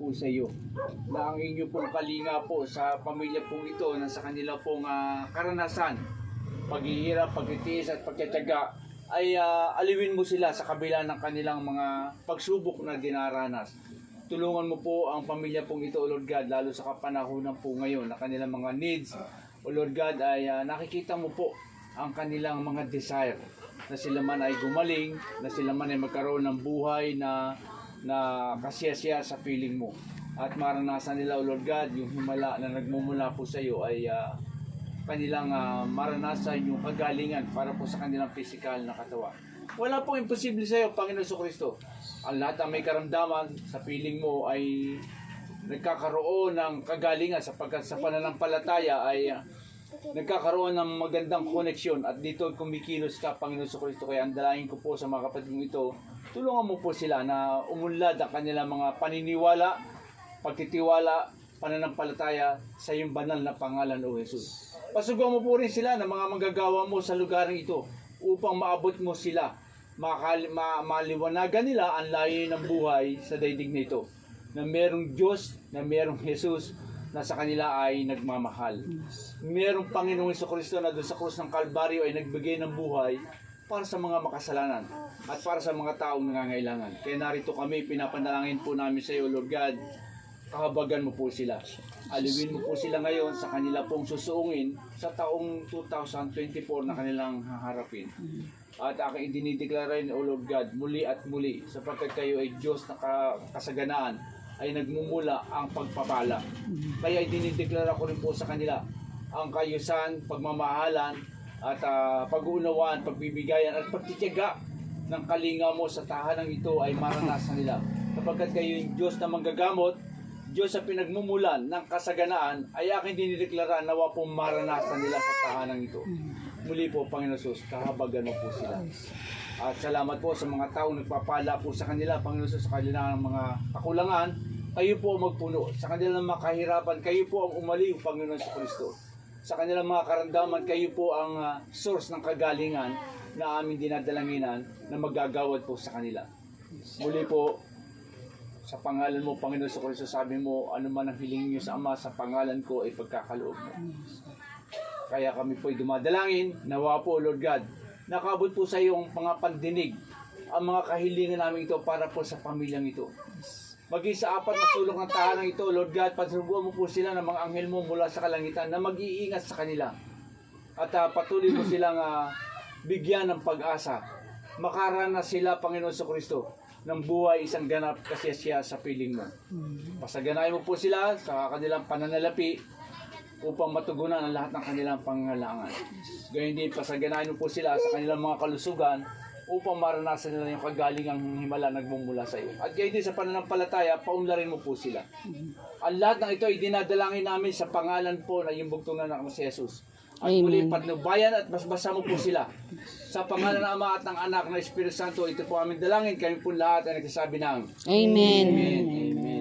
po sa iyo na ang inyo pong kalinga po sa pamilya pong ito na sa kanila pong karanasan, paghihirap, pagtitiis at pagtitiyaga ay aliwin mo sila sa kabila ng kanilang mga pagsubok na dinaranas. Tulungan mo po ang pamilya pong ito, O Lord God, lalo sa kapanahunan po ngayon na kanilang mga needs. O Lord God, ay nakikita mo po ang kanilang mga desire na sila man ay gumaling, na sila man ay magkaroon ng buhay na kasiyasiya sa piling mo. At maranasan nila, O Lord God, yung himala na nagmumula po sa iyo ay kanilang maranasan yung kagalingan para po sa kanilang physical na katawan. Wala pong imposible sa iyo, Panginoon Kristo. Ang lahat ng may karamdaman sa piling mo ay nagkakaroon ng kagalingan sapagkat sa pananampalataya ay nagkakaroon ng magandang koneksyon at dito kumikilos ka, Panginoon Kristo. Kaya ang dalangin ko po sa mga kapatid mo ito, tulungan mo po sila na umunlad ang kanilang mga paniniwala, pagtitiwala, pananampalataya sa iyong banal na pangalan, O Jesus. Pasugaw mo po rin sila ng mga manggagawa mo sa lugar ito upang maabot mo sila, maliwanagan nila ang layo ng buhay sa daigdig na ito, na merong Diyos, na merong Jesus na sa kanila ay nagmamahal. Merong Panginoong Kristo na doon sa krus ng Kalbaryo ay nagbigay ng buhay para sa mga makasalanan at para sa mga taong nangangailangan. Kaya narito kami, pinapanalangin po namin sa iyo, Lord God, kahabagan mo po sila. Aliwin mo po sila ngayon sa kanila pong susuungin sa taong 2024 na kanilang haharapin. At aking idinideklara rin, O Lord God, muli at muli, sapagkat kayo ay Diyos na kasaganaan, ay nagmumula ang pagpapala. Kaya idinideklara ko rin po sa kanila ang kayusan, pagmamahalan, at pag-uunawaan, pagbibigayan, at pagtitiyaga ng kalinga mo sa tahanang ito ay maranasan nila. Sapagkat kayo yung Diyos na manggagamot, Diyos sa pinagmumulan ng kasaganaan, ay aking dinideklara nawa pong maranasan nila sa tahanang ito. Muli po, Panginoon Jesus, kahabagan mo po sila. At salamat po sa mga taong nagpapala po sa kanila, Panginoon Jesus, sa kanilang mga kakulangan. Kayo po ang magpuno. Sa kanilang mga kahirapan, kayo po ang umaliw, Panginoon Kristo. Sa kanilang mga karamdaman, kayo po ang source ng kagalingan na aming dinadalanginan na magagawad po sa kanila. Muli po, sa pangalan mo, Panginoon Kristo, sabi mo, ano man ang hilingin niyo sa Ama, sa pangalan ko ay pagkakaloob mo. Kaya kami po ay dumadalangin, nawa po, Lord God, nakabot po sa iyong mga pandinig ang mga kahilingan namin ito para po sa pamilyang ito. Maging sa apat na sulok ng tahanang ito, Lord God, patsubuan mo po sila ng mga anghel mo mula sa kalangitan na mag-iingat sa kanila. At patuloy mo silang bigyan ng pag-asa. Makaranas sila, Panginoon Kristo, ng buhay isang ganap kasiyasiya sa piling mo. Pasaganayin mo po sila sa kanilang pananalapi upang matugunan ang lahat ng kanilang pangangailangan. Gayun din, pasaganayin mo po sila sa kanilang mga kalusugan upang maranasan nila yung kagalingang himala nagmumula sa iyo. At gayon din sa pananampalataya, paunlarin mo po sila. Ang lahat ng ito ay dinadalangin namin sa pangalan po na yung bugtong na anak mo si Jesus. At muli, patnubayan at basbasa mo po sila. Sa pangalan ng Ama at ng Anak na Espiritu Santo, ito po aming dalangin. Kami po lahat ay nagsasabi ng Amen. Amen. Amen.